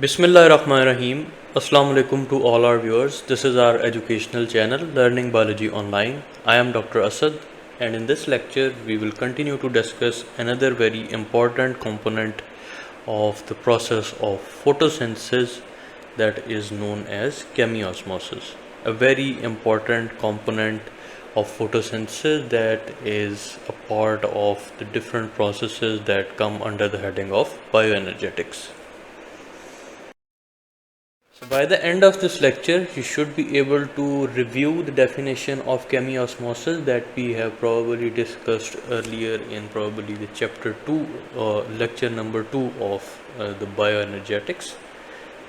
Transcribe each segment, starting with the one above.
Bismillahirrahmanirrahim. Assalamu alaikum to all our viewers. This is our educational channel Learning Biology Online. I am Dr. Asad, and in this lecture we will continue to discuss another very important component of the process of photosynthesis, that is known as chemiosmosis. A very important component of photosynthesis that is a part of the different processes that come under the heading of bioenergetics. So by the end of this lecture, you should be able to review the definition of chemiosmosis that we have probably discussed earlier in probably the chapter 2 or lecture number 2 of the bioenergetics.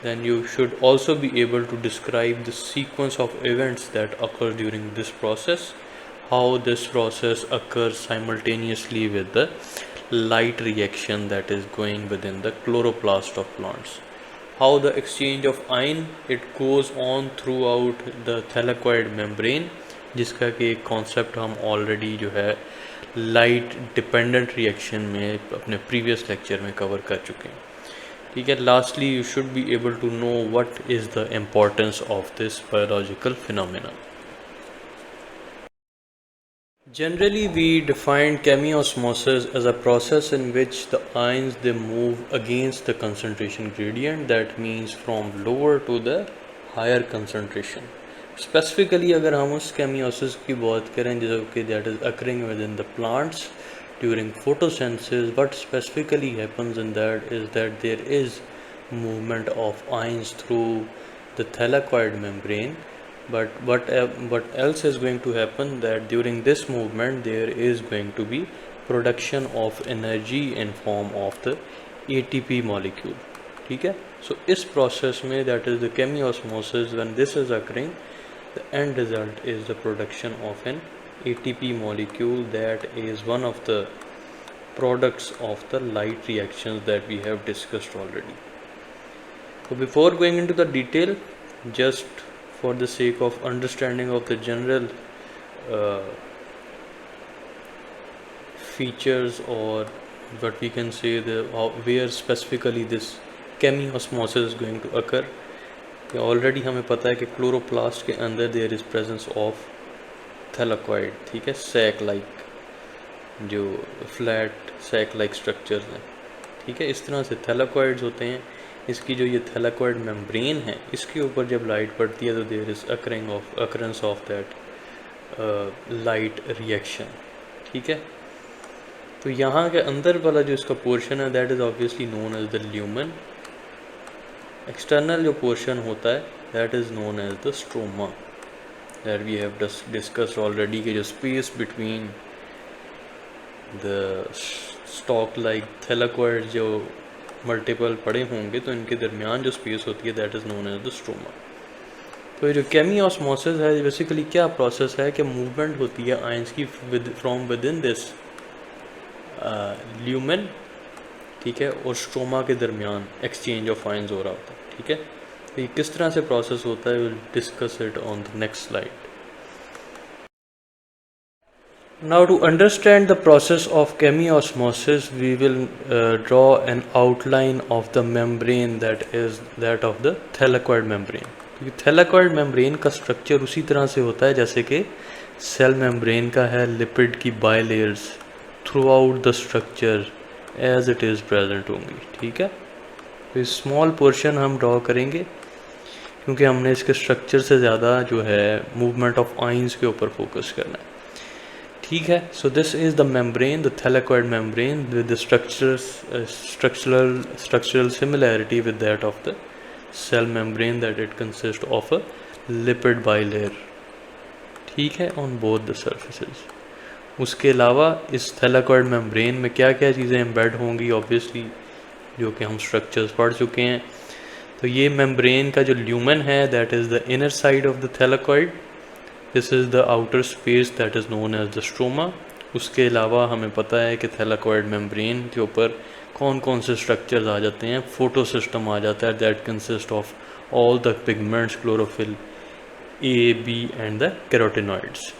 Then you should also be able to describe the sequence of events that occur during this process, how this process occurs simultaneously with the light reaction that is going within the chloroplast of plants, how the exchange of ion it goes on throughout the thylakoid membrane, जिसका कि एक concept हम already जो है light dependent reaction में अपने previous lecture में cover कर चुके हैं. ठीक है. Lastly you should be able to know what is the importance of this biological phenomena. Generally, we define chemiosmosis as a process in which the ions they move against the concentration gradient, that means from lower to the higher concentration. Specifically, अगर हम उस chemiosis की बात करें जो कि that is occurring within the plants during photosynthesis, what specifically happens in that is that there is movement of ions through the thylakoid membrane. But what else is going to happen that during this movement there is going to be production of energy in form of the ATP molecule. ठीक है. So इस process में that is the chemiosmosis, when this is occurring, the end result is the production of an ATP molecule that is one of the products of the light reactions that we have discussed already. So before going into the detail, just for the sake of understanding of the general features, or what we can say the where specifically this chemiosmosis is going to occur, already हमें पता है कि chloroplast के अंदर there is presence of थैलाकोइड. ठीक है. Sac like जो flat sac like structures हैं. ठीक है. इस तरह से थैलाकोइड्स होते हैं. इसकी जो ये थैलाकोइड मेम्ब्रेन है, इसके ऊपर जब लाइट पड़ती है तो there is occurrence of that light reaction. ठीक है. तो यहाँ के अंदर वाला जो इसका पोर्शन है that is obviously known as the lumen. External जो पोर्शन होता है that is known as the stroma, that we have discussed already कि जो space between the stack like thylakoid जो मल्टीपल पड़े होंगे तो इनके दरमियान जो स्पेस होती है that is known as the stroma. तो ये जो chemiosmosis है बेसिकली क्या प्रोसेस है कि मूवमेंट होती है आयंस की from with in this lumen. ठीक है. और स्ट्रोमा के दरमियान एक्सचेंज ऑफ आयंस हो रहा होता है. ठीक है. तो ये किस तरह से प्रोसेस होता है, will discuss it on the next slide. Now to understand the process of chemiosmosis, we will draw an outline of the membrane that is that of the thylakoid membrane. क्योंकि thylakoid membrane का structure उसी तरह से होता है जैसे कि cell membrane का है, लिपिड की bilayers throughout the structure as it is present होंगी. ठीक है. तो स्मॉल पोर्शन हम ड्रॉ करेंगे क्योंकि हमने इसके स्ट्रक्चर से ज़्यादा जो है मूवमेंट ऑफ आइंस के ऊपर फोकस करना है. ठीक है. So this is the membrane, the thylakoid membrane with the structural similarity with that of the cell membrane, that it consists of a lipid bilayer. ठीक है. on both the surfaces. उसके अलावा इस थैलाकोइड मेम्ब्रेन में क्या क्या चीज़ें एम्बेड होंगी, ऑब्वियसली जो कि हम स्ट्रक्चर्स पढ़ चुके हैं. तो ये मेम्ब्रेन का जो ल्यूमन है that is the inner side of the thylakoid. This is the outer space that is known as the stroma. उसके अलावा हमें पता है कि थैलाकोइड मेम्ब्रेन के ऊपर कौन कौन से स्ट्रक्चर्स आ जाते हैं. फोटो सिस्टम आ जाता है that consist of all the pigments, chlorophyll a, b and the carotenoids.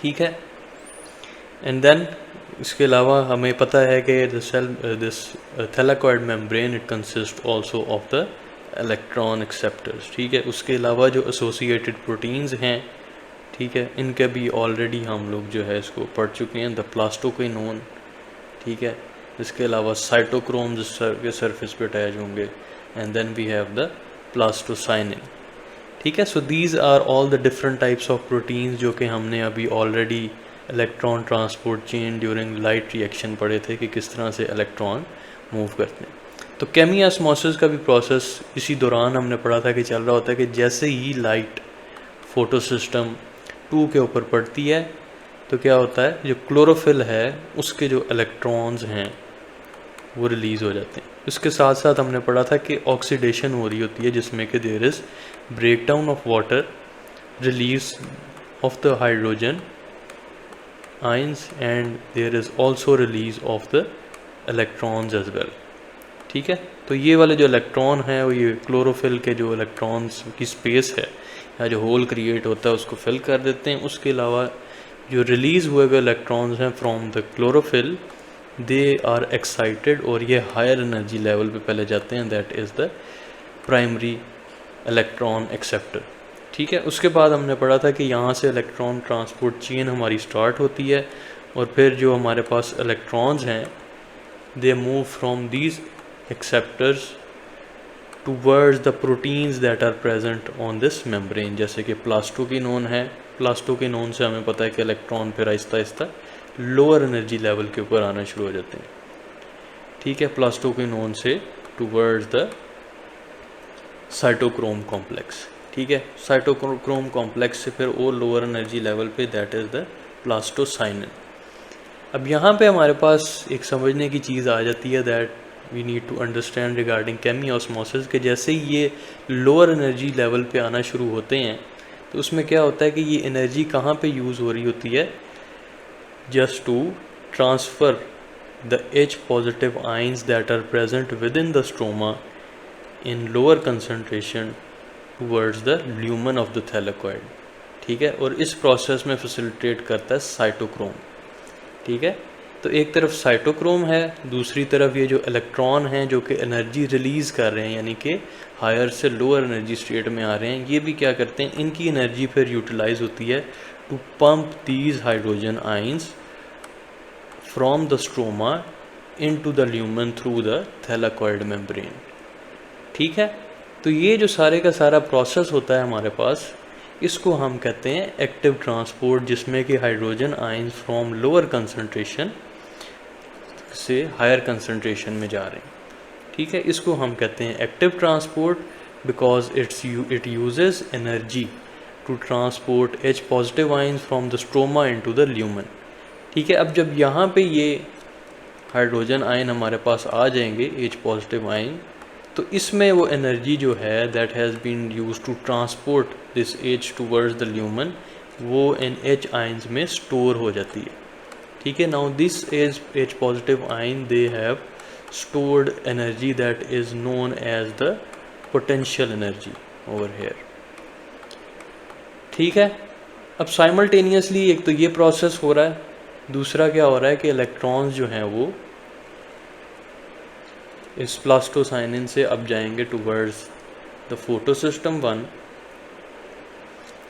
ठीक है. एंड देन इसके अलावा हमें पता है कि this thylakoid membrane it consist also of the electron acceptors, ठीक है। उसके अलावा जो एसोसिएटेड प्रोटीन्स हैं, ठीक है, इनके भी ऑलरेडी हम लोग जो है इसको पढ़ चुके हैं, द प्लास्टोक्विनोन, ठीक है। इसके अलावा साइटोक्रोम्स के सरफेस पे अटैच होंगे, and then we have the plastocyanin, ठीक है। So these are all the different types of proteins जो कि हमने अभी already electron transport chain during light reaction पढ़े थे कि किस तरह से इलेक्ट्रॉन मूव करते हैं। तो केमियोस्मोसिस का भी प्रोसेस इसी दौरान हमने पढ़ा था कि चल रहा होता है कि जैसे ही लाइट फोटो सिस्टम 2 के ऊपर पड़ती है तो क्या होता है, जो क्लोरोफिल है उसके जो इलेक्ट्रॉन्स हैं वो रिलीज़ हो जाते हैं। इसके साथ साथ हमने पढ़ा था कि ऑक्सीडेशन हो रही होती है जिसमें कि there is break down of water, release of the hydrogen ions, and there is also release of the electrons as well, ठीक है। तो ये वाले जो इलेक्ट्रॉन हैं वो ये क्लोरोफिल के जो इलेक्ट्रॉन्स की स्पेस है या जो होल क्रिएट होता है उसको फिल कर देते हैं। उसके अलावा जो रिलीज़ हुए हुए इलेक्ट्रॉन्स हैं from the chlorophyll, they are excited और ये हायर एनर्जी लेवल पे पहले जाते हैं, that is the primary electron acceptor, ठीक है। उसके बाद हमने पढ़ा था कि यहाँ से इलेक्ट्रॉन ट्रांसपोर्ट चेन हमारी स्टार्ट होती है और फिर जो हमारे पास इलेक्ट्रॉन्स हैं they move from these acceptors towards the proteins that are present on this membrane, जैसे कि प्लास्टोक्विनोन है। प्लास्टोक्विनोन से हमें पता है कि इलेक्ट्रॉन फिर Aahista Aahista lower energy level के ऊपर आना शुरू हो जाते हैं, ठीक है, प्लास्टोक्विनोन से टूवर्ड्स द साइटोक्रोम कॉम्प्लेक्स, ठीक है। साइटोक्रोम कॉम्प्लेक्स से फिर और लोअर एनर्जी लेवल पे दैट इज़ द प्लास्टोसाइनिन। अब यहाँ पे हमारे पास एक समझने की चीज़ आ जाती है that we need to understand regarding chemiosmosis के जैसे ये लोअर एनर्जी लेवल पे आना शुरू होते हैं तो उसमें क्या होता है कि ये एनर्जी कहाँ पे यूज़ हो रही होती है, just to transfer the H positive ions that are present within the stroma in lower concentration towards the lumen of the thylakoid, ठीक है। और इस प्रोसेस में फैसिलिटेट करता है साइटोक्रोम, ठीक है। तो एक तरफ साइटोक्रोम है, दूसरी तरफ ये जो इलेक्ट्रॉन हैं जो कि एनर्जी रिलीज़ कर रहे हैं यानी कि हायर से लोअर एनर्जी स्टेट में आ रहे हैं, ये भी क्या करते हैं, इनकी एनर्जी फिर यूटिलाइज होती है to pump these hydrogen ions from the stroma into the lumen through the thylakoid membrane, ठीक है। तो ये जो सारे का सारा प्रोसेस होता है हमारे पास, इसको हम कहते हैं एक्टिव ट्रांसपोर्ट, जिसमें कि hydrogen ions from lower concentration से हायर कंसंट्रेशन में जा रहे हैं, ठीक है। इसको हम कहते हैं active transport because it uses energy to transport H positive ions from the stroma into the lumen, ठीक है। अब जब यहाँ पे ये हाइड्रोजन आयन हमारे पास आ जाएंगे H पॉजिटिव आयन, तो इसमें वो एनर्जी जो है that has been use to transport this H towards the lumen, वो इन H आयंस में स्टोर हो जाती है, ठीक है। Now this is H positive ion they have stored energy that is known as the potential energy over here, ठीक है। अब साइमल्टेनियसली एक तो ये प्रोसेस हो रहा है, दूसरा क्या हो रहा है कि इलेक्ट्रॉन्स जो हैं वो इस प्लास्टोसाइनिन से अब जाएंगे टूवर्ड्स द फोटो सिस्टम 1,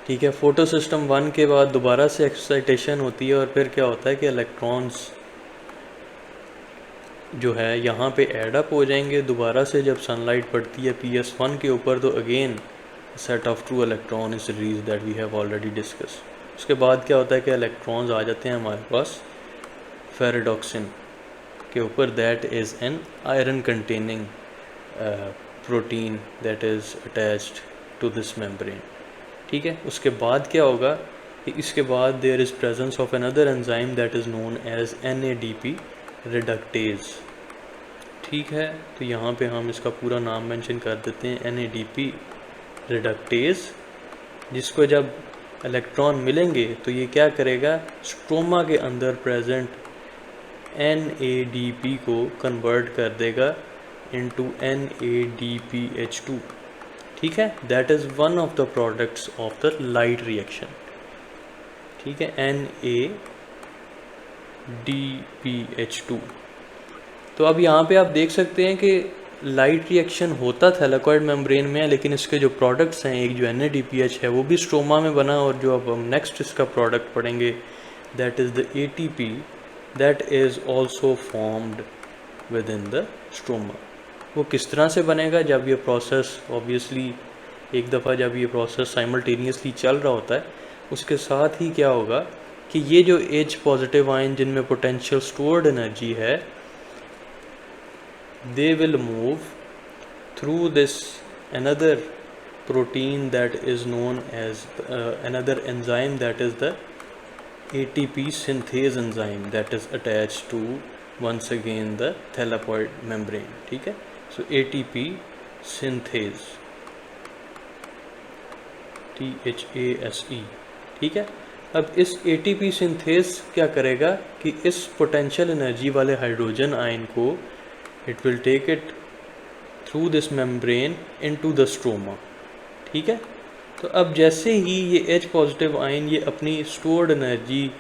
ठीक है। फोटो सिस्टम 1 के बाद दोबारा से एक्साइटेशन होती है और फिर क्या होता है कि इलेक्ट्रॉन्स जो है यहाँ पे ऐड अप हो जाएंगे दोबारा से। जब सनलाइट पड़ती है PS1 के ऊपर तो again set of true electron is release that we have already discuss. उसके बाद क्या होता है कि इलेक्ट्रॉन्स आ जाते हैं हमारे पास फेरेडॉक्सिन के ऊपर, that is an iron containing protein that is attached to this membrane, ठीक है। उसके बाद क्या होगा कि इसके बाद there is presence of another enzyme that is known as NADP reductase, ठीक है। तो यहाँ पे हम इसका पूरा नाम मेंशन कर देते हैं NADP रिडक्टेज, जिसको जब इलेक्ट्रॉन मिलेंगे तो ये क्या करेगा, स्ट्रोमा के अंदर प्रेजेंट NADP को कन्वर्ट कर देगा इनटू NADPH2, ठीक है। That is one of the products of the light reaction, ठीक है। DPH2। तो अब यहाँ पे आप देख सकते हैं कि लाइट रिएक्शन होता थैलेकॉइड मेम्ब्रेन में है, लेकिन इसके जो प्रोडक्ट्स हैं, एक जो NADPH है वो भी स्ट्रोमा में बना, और जो अब हम नेक्स्ट इसका प्रोडक्ट पढ़ेंगे that is the ATP that is also formed within the stroma. वो किस तरह से बनेगा? जब ये प्रोसेस ऑब्वियसली एक दफ़ा जब ये प्रोसेस साइमल्टेनियसली चल रहा होता है, उसके साथ ही क्या होगा कि ये जो H पॉजिटिव आयन जिनमें पोटेंशियल स्टोर्ड एनर्जी है, they will move through this another protein that is known as another enzyme that is the ATP synthase enzyme that is attached to once again the thylakoid membrane। ठीक है, so ATP synthase THASE। ठीक है, अब इस ATP synthase क्या करेगा कि इस पोटेंशियल एनर्जी वाले हाइड्रोजन आयन को it will take it through this membrane into the stroma। ठीक है, तो अब जैसे ही ये H पॉजिटिव आयन ये अपनी स्टोर्ड एनर्जी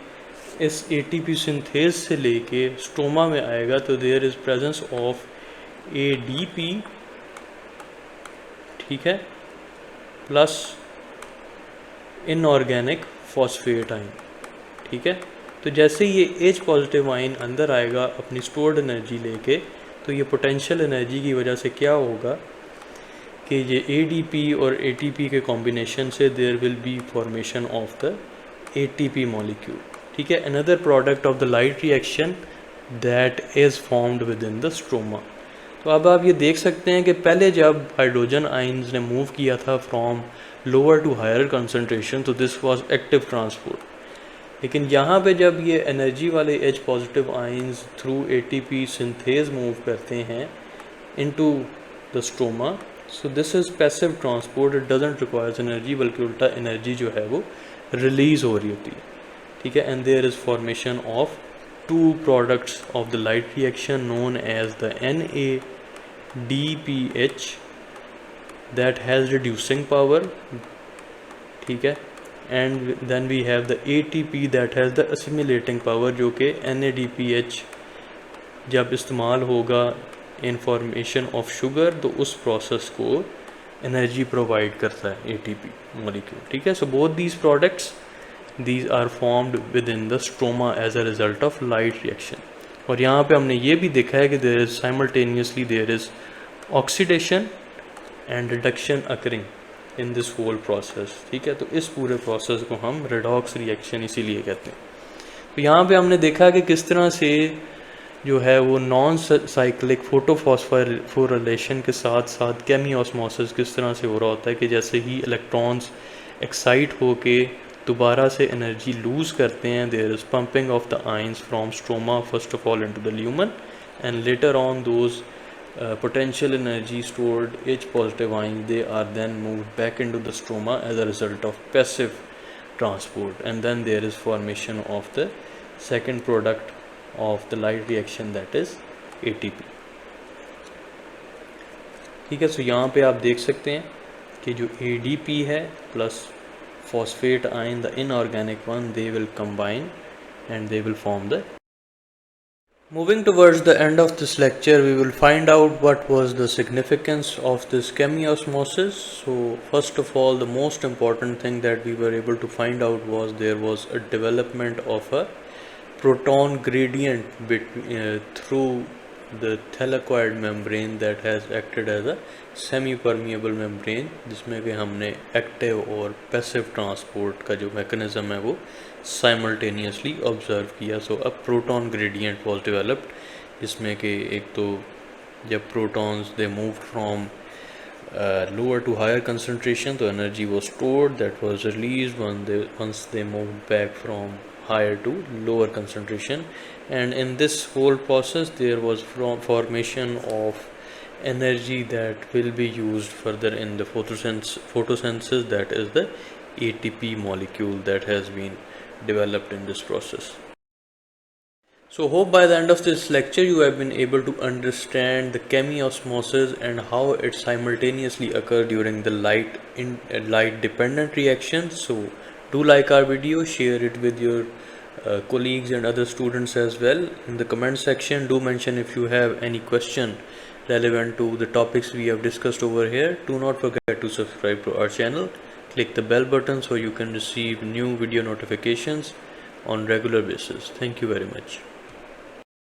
इस ATP सिंथेज से लेके स्ट्रोमा में आएगा, तो there is presence of ADP, ठीक है, प्लस इनऑर्गेनिक फॉस्फेट आयन। ठीक है, तो जैसे ये H पॉजिटिव आयन अंदर आएगा अपनी स्टोर्ड एनर्जी लेके, तो ये पोटेंशियल एनर्जी की वजह से क्या होगा कि ये ADP और ATP के कॉम्बिनेशन से there will be formation of the ATP molecule. ठीक है, another product of the light reaction that is formed within the stroma. तो अब आप ये देख सकते हैं कि पहले जब हाइड्रोजन आयंस ने मूव किया था from lower to higher concentration, तो दिस वाज एक्टिव ट्रांसपोर्ट, लेकिन यहाँ पे जब ये एनर्जी वाले H positive ions through ATP synthase move करते हैं into the stroma, so this is passive transport, it doesn't requires energy, बल्कि उल्टा एनर्जी जो है वो रिलीज़ हो रही होती है। ठीक है, and there is formation of two products of the light reaction known as the NADPH that has reducing power. ठीक है, and then we have the ATP that has the assimilating power, जो कि NADPH जब इस्तेमाल होगा in formation of sugar, तो उस process को एनर्जी प्रोवाइड करता है ATP मॉलिक्यूल। ठीक है, so both these products these are formed within the stroma as a result of light reaction। और यहाँ पे हमने ये भी देखा है कि there is simultaneously there is oxidation and reduction occurring in this whole process। ठीक है, तो इस पूरे प्रोसेस को हम redox reaction इसीलिए कहते हैं। तो यहाँ पे हमने देखा कि किस तरह से जो है वो नॉन साइक्लिक फोटोफॉस्फोरिलेशन के साथ साथ केमी ऑस्मोसिस किस तरह से हो रहा होता है कि जैसे ही इलेक्ट्रॉन्स एक्साइट होके दोबारा से एनर्जी लूज़ करते हैं, there is pumping of the ions from stroma first of all into the lumen, and later on those potential energy stored H positive ions, they are then moved back into the stroma as a result of passive transport, and then there is formation of the second product of the light reaction that is ATP। ठीक है, सो यहाँ पे आप देख सकते हैं कि जो ADP है plus phosphate ion, the inorganic one, they will combine and they will form the। Moving towards the end of this lecture, we will find out what was the significance of this chemiosmosis। So first of all, the most important thing that we were able to find out was there was a development of a proton gradient through the thylakoid membrane that has acted as a semi-permeable membrane, जिसमें कि हमने active और passive transport का जो mechanism है वो simultaneously observe किया। So a proton gradient was developed, जिसमें कि एक तो जब protons they moved from lower to higher concentration, so energy was stored that was released once they moved back from higher to lower concentration, and in this whole process there was formation of energy that will be used further in the photosynthesis, that is the ATP molecule that has been developed in this process। So hope by the end of this lecture you have been able to understand the chemiosmosis and how it simultaneously occur during the light dependent reactions। So do like our video, share it with your colleagues and other students as well. In the comment section, do mention if you have any question relevant to the topics we have discussed over here. Do not forget to subscribe to our channel. Click the bell button so you can receive new video notifications on regular basis. Thank you very much.